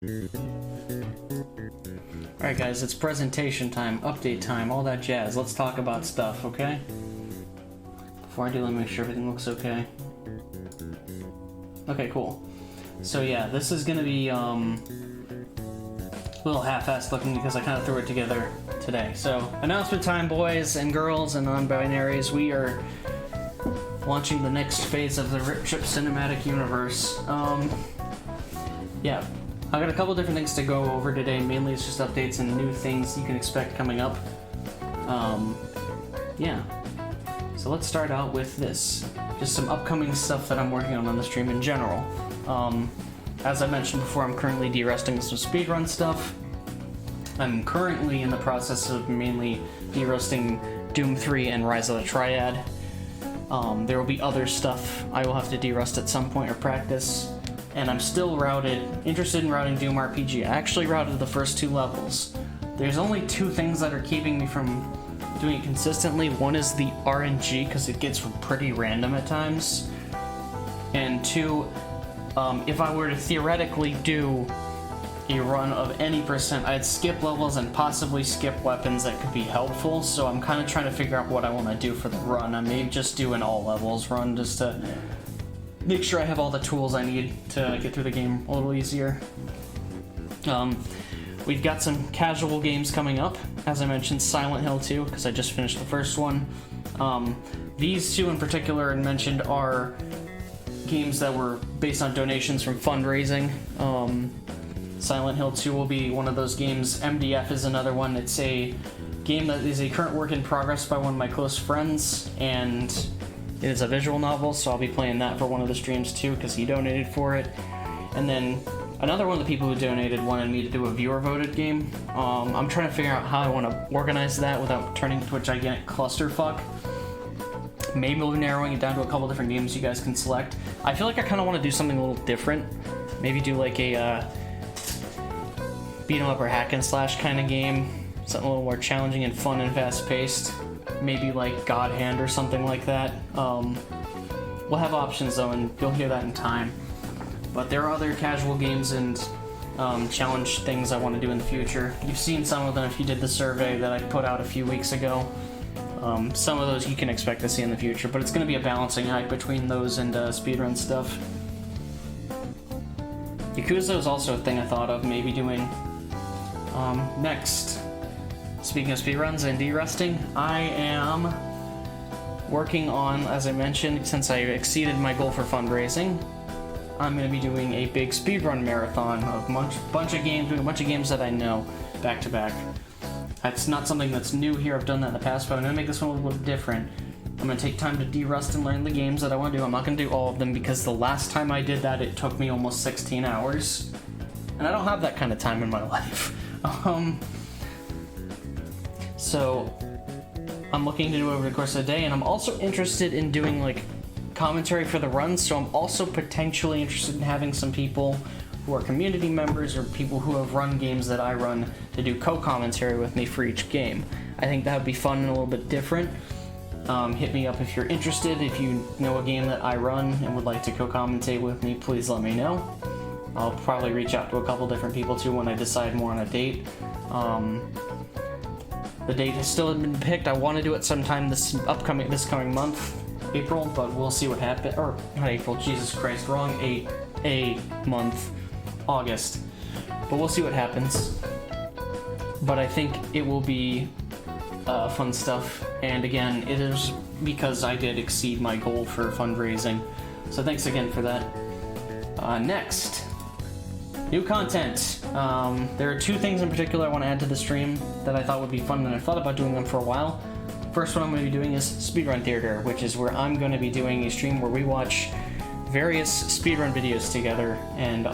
Alright guys, it's presentation time, update time, all that jazz. Let's talk about stuff, okay? Before I do, let me make sure everything looks okay. Okay, cool. So yeah, this is gonna be a little half-assed looking because I kind of threw it together today. So, announcement time, boys and girls and non-binaries. We are launching the next phase of the Rip Trip Cinematic Universe. Yeah. I've got a couple different things to go over today. Mainly it's just updates and new things you can expect coming up. Yeah. So let's start out with this. Just some upcoming stuff that I'm working on the stream in general. As I mentioned before, I'm currently de-rusting some speedrun stuff. I'm currently in the process of mainly de-rusting Doom 3 and Rise of the Triad. There will be other stuff I will have to de-rust at some point or practice. And I'm still interested in routing Doom RPG. I actually routed the first 2 levels. There's only 2 things that are keeping me from doing it consistently. One is the RNG, because it gets pretty random at times. And 2, if I were to theoretically do a run of any percent, I'd skip levels and possibly skip weapons that could be helpful. So I'm kind of trying to figure out what I want to do for the run. I may just do an all levels run just to make sure I have all the tools I need to get through the game a little easier. We've got some casual games coming up. As I mentioned, Silent Hill 2, because I just finished the first one. These 2 in particular mentioned are games that were based on donations from fundraising. Silent Hill 2 will be one of those games. MDF is another one. It's a game that is a current work in progress by one of my close friends, and it is a visual novel, so I'll be playing that for one of the streams too, because he donated for it. And then another one of the people who donated wanted me to do a viewer-voted game. I'm trying to figure out how I want to organize that without turning into a gigantic clusterfuck. Maybe we'll be narrowing it down to a couple different games you guys can select. I feel like I kind of want to do something a little different. Maybe do like a beat-em-up or hack-and-slash kind of game. Something a little more challenging and fun and fast-paced. Maybe like God Hand or something like that. We'll have options though, and you'll hear that in time. But there are other casual games and challenge things I want to do in the future. You've seen some of them if you did the survey that I put out a few weeks ago. Some of those you can expect to see in the future, but it's going to be a balancing act between those and speedrun stuff. Yakuza is also a thing I thought of maybe doing next. Speaking of speedruns and de-rusting, I am working on, as I mentioned, since I exceeded my goal for fundraising, I'm going to be doing a big Speedrun Marathon of bunch of games, doing a bunch of games that I know, back to back. That's not something that's new here, I've done that in the past, but I'm going to make this one a little bit different. I'm going to take time to de-rust and learn the games that I want to do. I'm not going to do all of them, because the last time I did that, it took me almost 16 hours. And I don't have that kind of time in my life. So, I'm looking to do it over the course of the day, and I'm also interested in doing, like, commentary for the runs, so I'm also potentially interested in having some people who are community members or people who have run games that I run to do co-commentary with me for each game. I think that would be fun and a little bit different. Hit me up if you're interested. If you know a game that I run and would like to co-commentate with me, please let me know. I'll probably reach out to a couple different people too when I decide more on a date. The date has still been picked. I want to do it sometime this coming month, April, but we'll see what happens. Or not April, Jesus Christ, wrong a month, August. But we'll see what happens. But I think it will be fun stuff. And again, it is because I did exceed my goal for fundraising. So thanks again for that. Next. New content. There are 2 things in particular I want to add to the stream that I thought would be fun, and I thought about doing them for a while. First one I'm going to be doing is Speedrun Theater, which is where I'm going to be doing a stream where we watch various speedrun videos together, and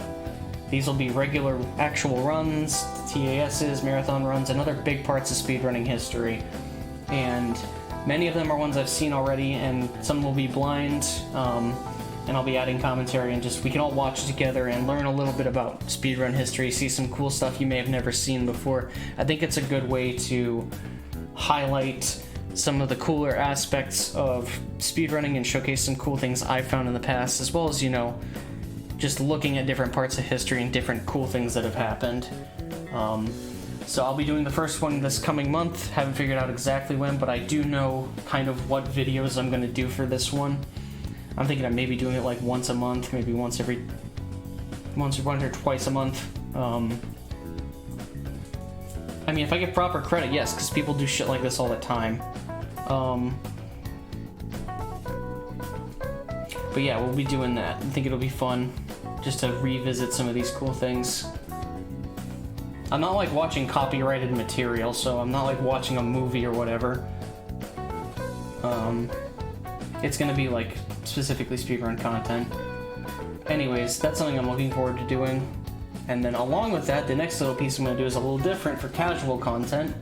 these will be regular actual runs, TASs, marathon runs, and other big parts of speedrunning history. And many of them are ones I've seen already, and some will be blind. And I'll be adding commentary, and just we can all watch together and learn a little bit about speedrun history, see some cool stuff you may have never seen before. I think it's a good way to highlight some of the cooler aspects of speedrunning and showcase some cool things I've found in the past, as well as, you know, just looking at different parts of history and different cool things that have happened. So I'll be doing the first one this coming month. Haven't figured out exactly when, but I do know kind of what videos I'm going to do for this one. I'm thinking of maybe doing it like once a month, maybe once or twice a month. I mean, if I get proper credit, yes, because people do shit like this all the time. But yeah, we'll be doing that. I think it'll be fun just to revisit some of these cool things. I'm not like watching copyrighted material, so I'm not like watching a movie or whatever. It's gonna be like specifically speedrun content. Anyways, that's something I'm looking forward to doing. And then along with that, the next little piece I'm gonna do is a little different for casual content.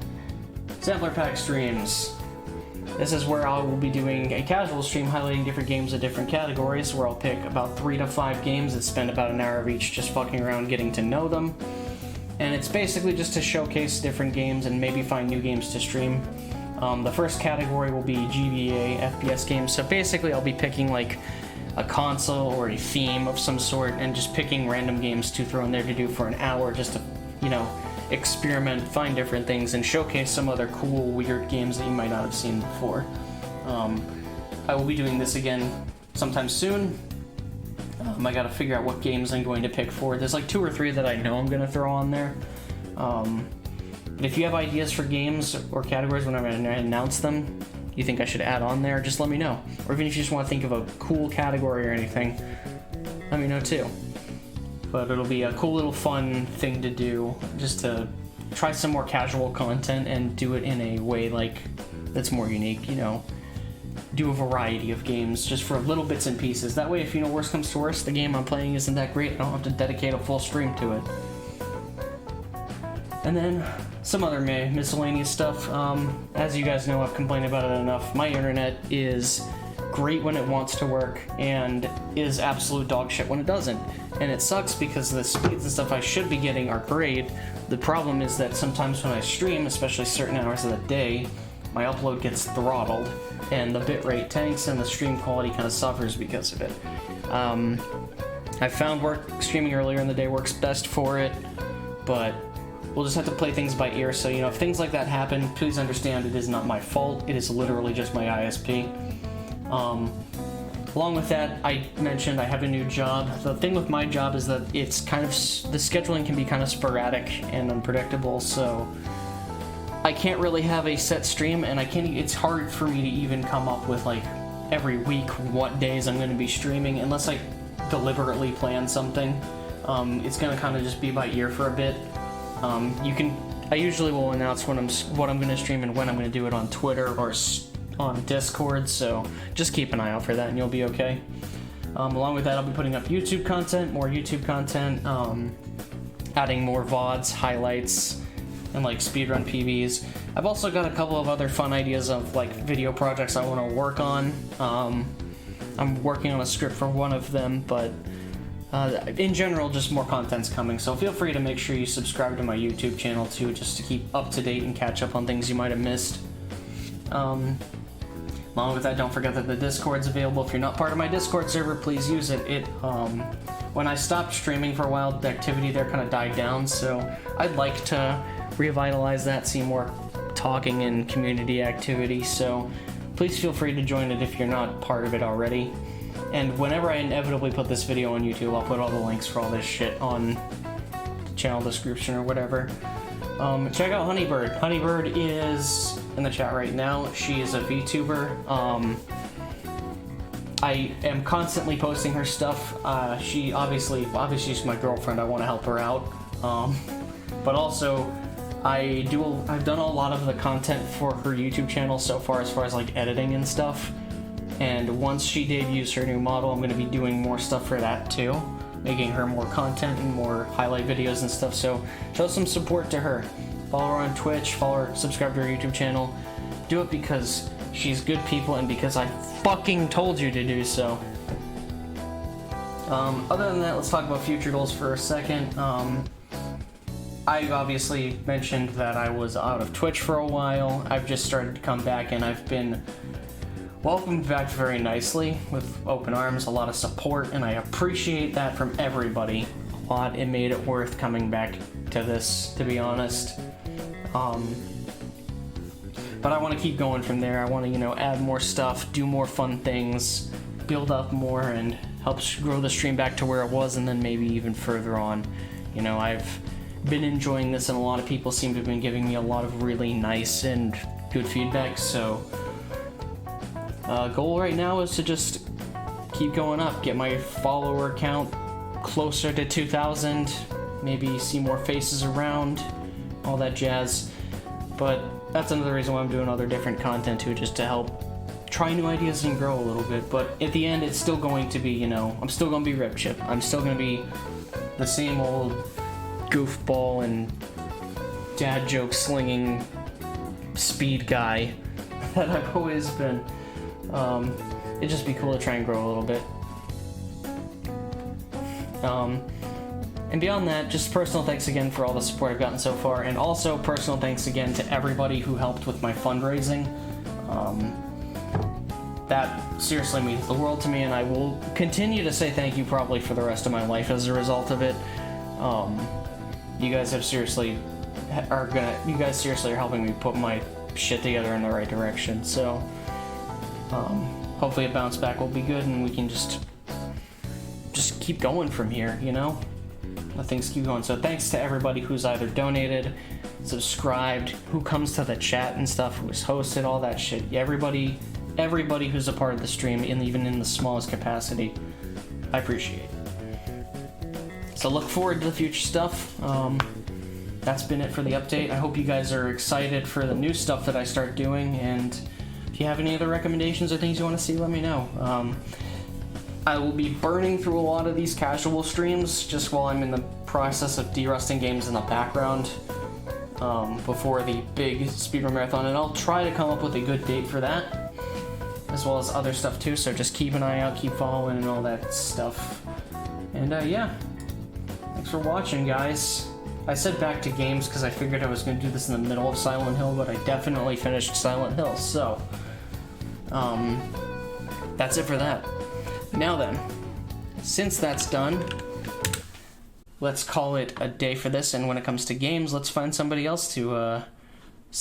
Sampler pack streams. This is where I will be doing a casual stream highlighting different games of different categories, where I'll pick about 3 to 5 games and spend about an hour of each just fucking around getting to know them. And it's basically just to showcase different games and maybe find new games to stream. The first category will be GBA FPS games, so basically I'll be picking like a console or a theme of some sort and just picking random games to throw in there to do for an hour just to, you know, experiment, find different things, and showcase some other cool, weird games that you might not have seen before. I will be doing this again sometime soon. I gotta figure out what games I'm going to pick for. There's like 2 or 3 that I know I'm gonna throw on there. But if you have ideas for games or categories whenever I announce them, you think I should add on there, just let me know. Or even if you just want to think of a cool category or anything, let me know too. But it'll be a cool little fun thing to do, just to try some more casual content and do it in a way like that's more unique, you know. Do a variety of games just for little bits and pieces. That way, if you know, worst comes to worst, the game I'm playing isn't that great, I don't have to dedicate a full stream to it. And then some other miscellaneous stuff. As you guys know, I've complained about it enough. My internet is great when it wants to work and is absolute dog shit when it doesn't. And it sucks because the speeds and stuff I should be getting are great. The problem is that sometimes when I stream, especially certain hours of the day, my upload gets throttled and the bitrate tanks and the stream quality kind of suffers because of it. I found streaming earlier in the day works best for it, but we'll just have to play things by ear. So, you know, if things like that happen, please understand it is not my fault. It is literally just my ISP. Along with that, I mentioned I have a new job. The thing with my job is that it's kind of, the scheduling can be kind of sporadic and unpredictable, so I can't really have a set stream, and it's hard for me to even come up with like every week what days I'm going to be streaming unless I deliberately plan something. It's going to kind of just be by ear for a bit. I usually will announce what I'm going to stream and when I'm going to do it on Twitter or on Discord, so just keep an eye out for that and you'll be okay. Along with that, I'll be putting up YouTube content, more YouTube content, adding more VODs, highlights, and like speedrun PBs. I've also got a couple of other fun ideas of like video projects I want to work on. I'm working on a script for one of them, but in general, just more content's coming, so feel free to make sure you subscribe to my YouTube channel too, just to keep up to date and catch up on things you might have missed. Along with that, don't forget that the Discord's available. If you're not part of my Discord server, please use it. When I stopped streaming for a while, the activity there kind of died down, so I'd like to revitalize that, see more talking and community activity, so please feel free to join it if you're not part of it already. And whenever I inevitably put this video on YouTube, I'll put all the links for all this shit on the channel description or whatever. Check out Honeybird. Honeybird is in the chat right now. She is a VTuber. I am constantly posting her stuff. She obviously she's my girlfriend. I want to help her out. But also, I've done a lot of the content for her YouTube channel so far, as like editing and stuff. And once she debuts her new model, I'm going to be doing more stuff for that too, making her more content and more highlight videos and stuff. So show some support to her. Follow her on Twitch, subscribe to her YouTube channel. Do it because she's good people and because I fucking told you to do so. Other than that, let's talk about future goals for a second. I obviously mentioned that I was out of Twitch for a while. I've just started to come back and I've been welcomed back very nicely with open arms, a lot of support, and I appreciate that from everybody a lot. It made it worth coming back to this, to be honest. But I want to keep going from there. I want to, add more stuff, do more fun things, build up more, and help grow the stream back to where it was, and then maybe even further on. I've been enjoying this, and a lot of people seem to have been giving me a lot of really nice and good feedback, so goal right now is to just keep going up, get my follower count closer to 2,000, maybe see more faces around, all that jazz. But that's another reason why I'm doing other different content too, just to help try new ideas and grow a little bit. But at the end, it's still going to be, I'm still going to be Rip Chip. I'm still going to be the same old goofball and dad joke slinging speed guy that I've always been. It'd just be cool to try and grow a little bit. And beyond that, just personal thanks again for all the support I've gotten so far, and also personal thanks again to everybody who helped with my fundraising. That seriously means the world to me, and I will continue to say thank you probably for the rest of my life as a result of it. You guys seriously are helping me put my shit together in the right direction, so hopefully a bounce back will be good, and we can just keep going from here, Let things keep going. So thanks to everybody who's either donated, subscribed, who comes to the chat and stuff, who's hosted, all that shit. Everybody who's a part of the stream, even in the smallest capacity, I appreciate. So look forward to the future stuff. That's been it for the update. I hope you guys are excited for the new stuff that I start doing, and if you have any other recommendations or things you want to see, let me know. I will be burning through a lot of these casual streams just while I'm in the process of derusting games in the background before the big Speedrun Marathon, and I'll try to come up with a good date for that, as well as other stuff too, so just keep an eye out, keep following, and all that stuff. And yeah, thanks for watching, guys. I said back to games because I figured I was going to do this in the middle of Silent Hill, but I definitely finished Silent Hill, so that's it for that. Now then, since that's done, let's call it a day for this, and when it comes to games, let's find somebody else to